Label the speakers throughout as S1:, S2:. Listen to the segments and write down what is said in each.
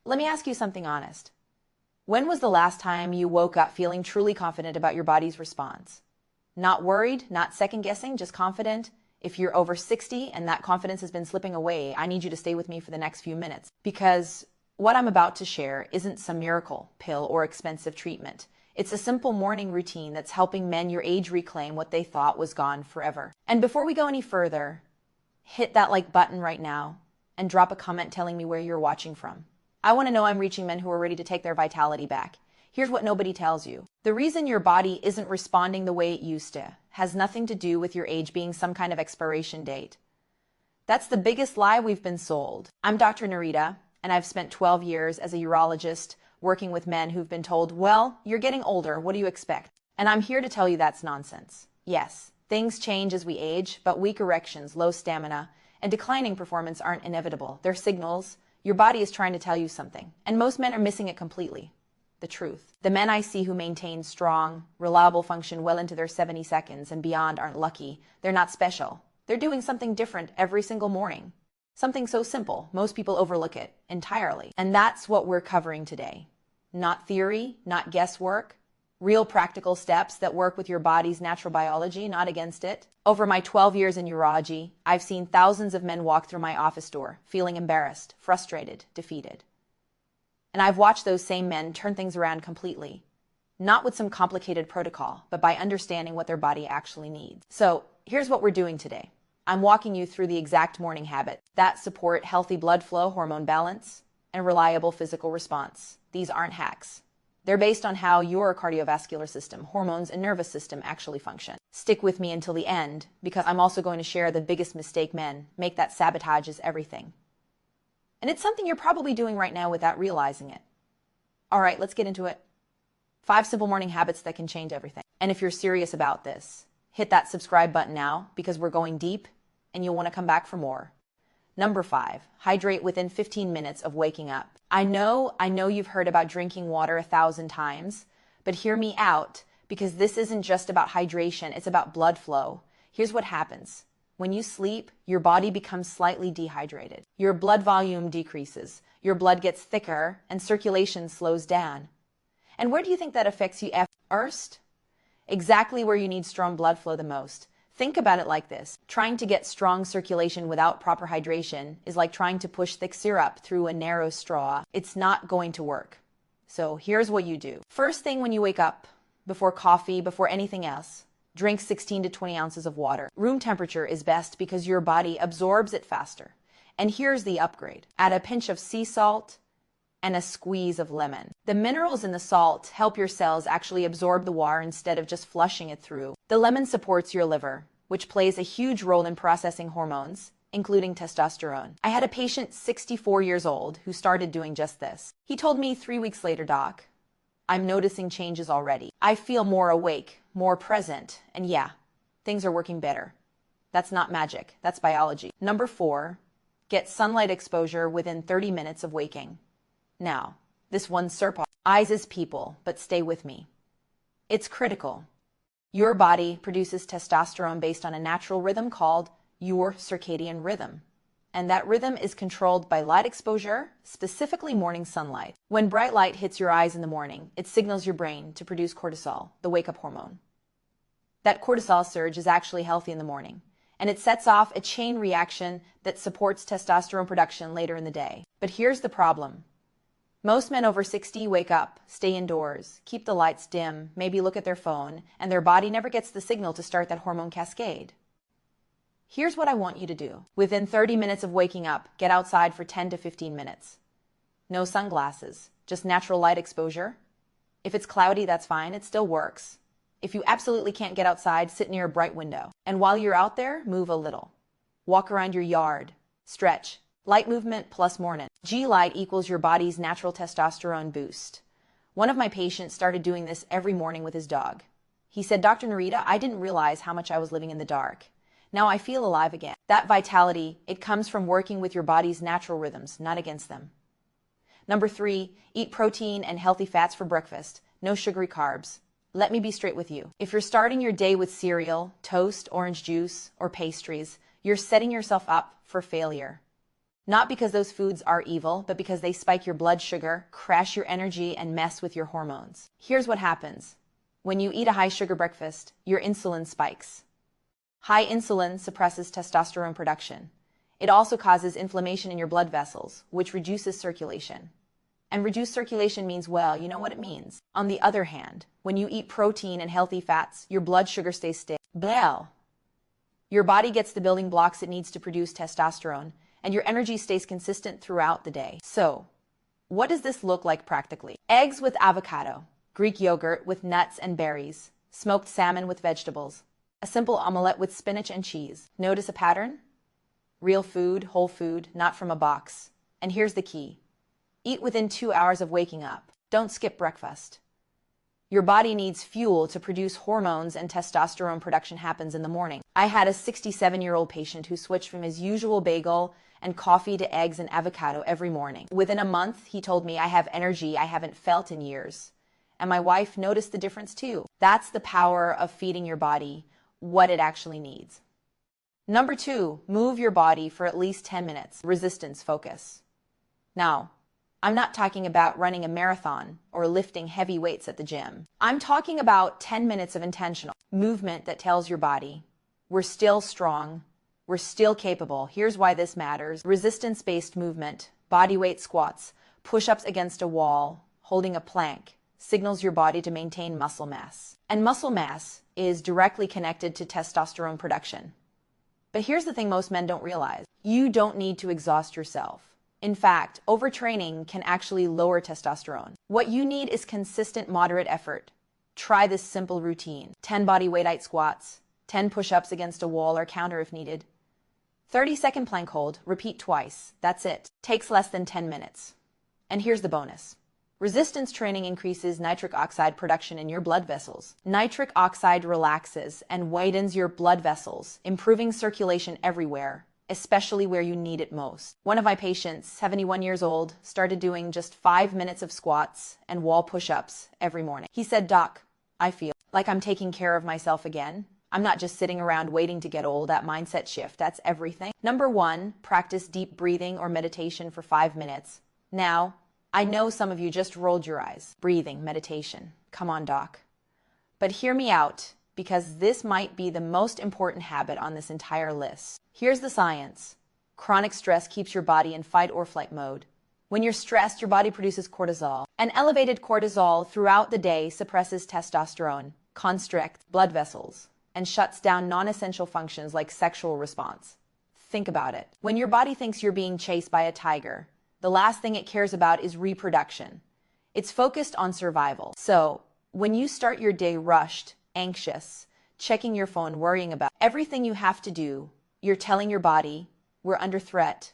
S1: Let me ask you something honest. When was the last time you woke up feeling truly confident about your body's response? Not worried, not second guessing, just confident? If you're over 60 and that confidence has been slipping away, I need you to stay with me for the next few minutes, because what I'm about to share isn't some miracle pill or expensive treatment. It's a simple morning routine that's helping men your age reclaim what they thought was gone forever. And before we go any further, hit that like button right now and drop a comment telling me where you're watching from. I want to know I'm reaching men who are ready to take their vitality back. Here's what nobody tells you. The reason your body isn't responding the way it used to has nothing to do with your age being some kind of expiration date. That's the biggest lie we've been sold. I'm Dr. Narita, and I've spent 12 years as a urologist working with men who've been told, well, you're getting older, what do you expect? And I'm here to tell you that's nonsense. Yes, things change as we age, but weak erections, low stamina, and declining performance aren't inevitable. They're signals. Your body is trying to tell you something, and most men are missing it completely. The truth. The men I see who maintain strong, reliable function well into their 70 seconds and beyond aren't lucky. They're not special. They're doing something different every single morning. Something so simple, most people overlook it entirely. And that's what we're covering today. Not theory, not guesswork. Real practical steps that work with your body's natural biology, not against it. Over my 12 years in urology, I've seen thousands of men walk through my office door, feeling embarrassed, frustrated, defeated. And I've watched those same men turn things around completely. Not with some complicated protocol, but by understanding what their body actually needs. So here's what we're doing today. I'm walking you through the exact morning habits that support healthy blood flow, hormone balance, and reliable physical response. These aren't hacks. They're based on how your cardiovascular system, hormones, and nervous system actually function. Stick with me until the end, because I'm also going to share the biggest mistake men make that sabotages everything. And it's something you're probably doing right now without realizing it. All right, let's get into it. 5 simple morning habits that can change everything. And if you're serious about this, hit that subscribe button now, because we're going deep and you'll want to come back for more. Number 5, hydrate within 15 minutes of waking up. I know you've heard about drinking water 1,000 times, but hear me out, because this isn't just about hydration, it's about blood flow. Here's what happens. When you sleep, your body becomes slightly dehydrated. Your blood volume decreases, your blood gets thicker, and circulation slows down. And where do you think that affects you first? Exactly where you need strong blood flow the most. Think about it like this. Trying to get strong circulation without proper hydration is like trying to push thick syrup through a narrow straw. It's not going to work. So here's what you do. First thing when you wake up, before coffee, before anything else, drink 16 to 20 ounces of water. Room temperature is best because your body absorbs it faster. And here's the upgrade. Add a pinch of sea salt and a squeeze of lemon. The minerals in the salt help your cells actually absorb the water instead of just flushing it through. The lemon supports your liver, which plays a huge role in processing hormones, including testosterone. I had a patient 64 years old who started doing just this. He told me 3 weeks later, Doc, I'm noticing changes already. I feel more awake, more present, and yeah, things are working better. That's not magic, that's biology. Number 4, get sunlight exposure within 30 minutes of waking. Now, this one's surprise. Eyes as people, but stay with me. It's critical. Your body produces testosterone based on a natural rhythm called your circadian rhythm. And that rhythm is controlled by light exposure, specifically morning sunlight. When bright light hits your eyes in the morning, it signals your brain to produce cortisol, the wake-up hormone. That cortisol surge is actually healthy in the morning, and it sets off a chain reaction that supports testosterone production later in the day. But here's the problem. Most men over 60 wake up, stay indoors, keep the lights dim, maybe look at their phone, and their body never gets the signal to start that hormone cascade. Here's what I want you to do. Within 30 minutes of waking up, get outside for 10 to 15 minutes. No sunglasses, just natural light exposure. If it's cloudy, that's fine, it still works. If you absolutely can't get outside, sit near a bright window. And while you're out there, move a little. Walk around your yard, stretch. Light movement plus morning. G-light equals your body's natural testosterone boost. One of my patients started doing this every morning with his dog. He said, Dr. Narita, I didn't realize how much I was living in the dark. Now I feel alive again. That vitality, it comes from working with your body's natural rhythms, not against them. Number 3, eat protein and healthy fats for breakfast. No sugary carbs. Let me be straight with you. If you're starting your day with cereal, toast, orange juice, or pastries, you're setting yourself up for failure. Not because those foods are evil, but because they spike your blood sugar, crash your energy, and mess with your hormones. Here's what happens. When you eat a high-sugar breakfast, your insulin spikes. High insulin suppresses testosterone production. It also causes inflammation in your blood vessels, which reduces circulation. And reduced circulation means, well, you know what it means. On the other hand, when you eat protein and healthy fats, your blood sugar stays stable. Well, your body gets the building blocks it needs to produce testosterone, and your energy stays consistent throughout the day. So, what does this look like practically? Eggs with avocado, Greek yogurt with nuts and berries, smoked salmon with vegetables, a simple omelette with spinach and cheese. Notice a pattern? Real food, whole food, not from a box. And here's the key. Eat within 2 hours of waking up. Don't skip breakfast. Your body needs fuel to produce hormones, and testosterone production happens in the morning. I had a 67-year-old patient who switched from his usual bagel and coffee to eggs and avocado every morning. Within a month, he told me, I have energy I haven't felt in years. And my wife noticed the difference too. That's the power of feeding your body what it actually needs. Number 2, move your body for at least 10 minutes. Resistance focus. Now, I'm not talking about running a marathon or lifting heavy weights at the gym. I'm talking about 10 minutes of intentional movement that tells your body, we're still strong, we're still capable. Here's why this matters. Resistance-based movement, body weight squats, push-ups against a wall, holding a plank, signals your body to maintain muscle mass. And muscle mass is directly connected to testosterone production. But here's the thing most men don't realize. You don't need to exhaust yourself. In fact, overtraining can actually lower testosterone. What you need is consistent, moderate effort. Try this simple routine. 10 body weight height squats, 10 push-ups against a wall or counter if needed. 30-second plank hold, repeat twice. That's it. Takes less than 10 minutes. And here's the bonus. Resistance training increases nitric oxide production in your blood vessels. Nitric oxide relaxes and widens your blood vessels, improving circulation everywhere, especially where you need it most. One of my patients, 71 years old, started doing just 5 minutes of squats and wall push-ups every morning. He said, Doc, I feel like I'm taking care of myself again. I'm not just sitting around waiting to get old. That mindset shift, that's everything. Number 1, practice deep breathing or meditation for 5 minutes. Now, I know some of you just rolled your eyes. Breathing, meditation. Come on, Doc. But hear me out, because this might be the most important habit on this entire list. Here's the science. Chronic stress keeps your body in fight or flight mode. When you're stressed, your body produces cortisol. And elevated cortisol throughout the day suppresses testosterone, constricts blood vessels, and shuts down non-essential functions like sexual response. Think about it. When your body thinks you're being chased by a tiger, the last thing it cares about is reproduction. It's focused on survival. So, when you start your day rushed, anxious, checking your phone, worrying about everything you have to do, you're telling your body, we're under threat,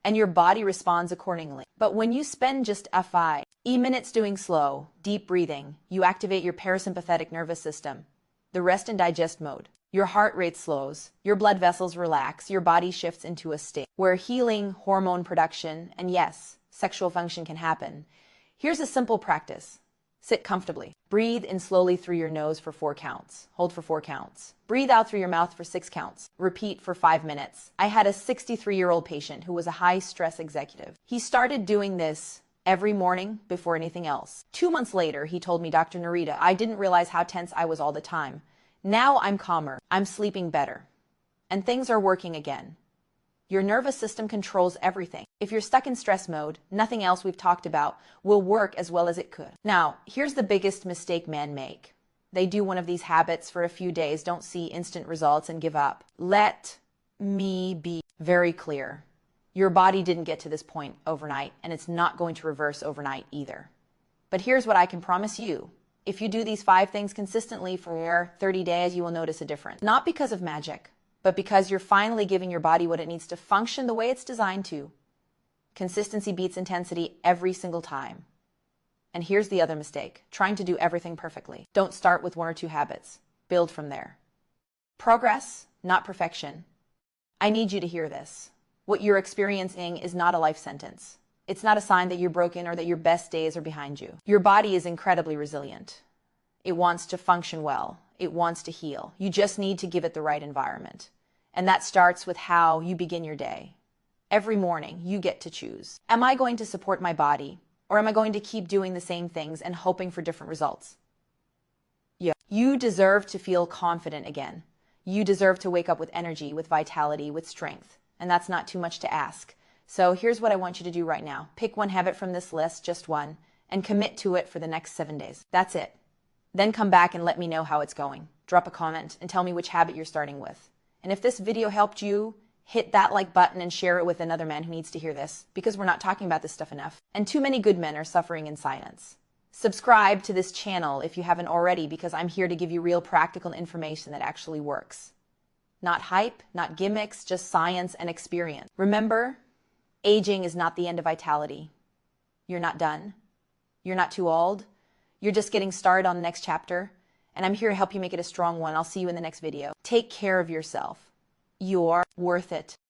S1: and your body responds accordingly. But when you spend just 5 minutes doing slow, deep breathing, you activate your parasympathetic nervous system, the rest and digest mode. Your heart rate slows, your blood vessels relax, your body shifts into a state where healing, hormone production, and yes, sexual function can happen. Here's a simple practice. Sit comfortably. Breathe in slowly through your nose for 4 counts. Hold for 4 counts. Breathe out through your mouth for 6 counts. Repeat for 5 minutes. I had a 63-year-old patient who was a high-stress executive. He started doing this every morning before anything else. 2 months later, he told me, Dr. Narita, I didn't realize how tense I was all the time. Now I'm calmer, I'm sleeping better, and things are working again. Your nervous system controls everything. If you're stuck in stress mode, nothing else we've talked about will work as well as it could. Now, here's the biggest mistake men make. They do one of these habits for a few days, don't see instant results, and give up. Let me be very clear. Your body didn't get to this point overnight, and it's not going to reverse overnight either. But here's what I can promise you. If you do these 5 things consistently for 30 days, you will notice a difference. Not because of magic, but because you're finally giving your body what it needs to function the way it's designed to. Consistency beats intensity every single time. And here's the other mistake, trying to do everything perfectly. Don't start with 1 or 2 habits. Build from there. Progress, not perfection. I need you to hear this. What you're experiencing is not a life sentence. It's not a sign that you're broken or that your best days are behind you. Your body is incredibly resilient. It wants to function well. It wants to heal. You just need to give it the right environment. And that starts with how you begin your day. Every morning, you get to choose. Am I going to support my body, or am I going to keep doing the same things and hoping for different results? You deserve to feel confident again. You deserve to wake up with energy, with vitality, with strength. And that's not too much to ask. So here's what I want you to do right now. Pick one habit from this list, just one, and commit to it for the next 7 days. That's it. Then come back and let me know how it's going. Drop a comment and tell me which habit you're starting with. And if this video helped you, hit that like button and share it with another man who needs to hear this, because we're not talking about this stuff enough. And too many good men are suffering in silence. Subscribe to this channel if you haven't already, because I'm here to give you real practical information that actually works. Not hype, not gimmicks, just science and experience. Remember, aging is not the end of vitality. You're not done. You're not too old. You're just getting started on the next chapter, and I'm here to help you make it a strong one. I'll see you in the next video. Take care of yourself. You're worth it.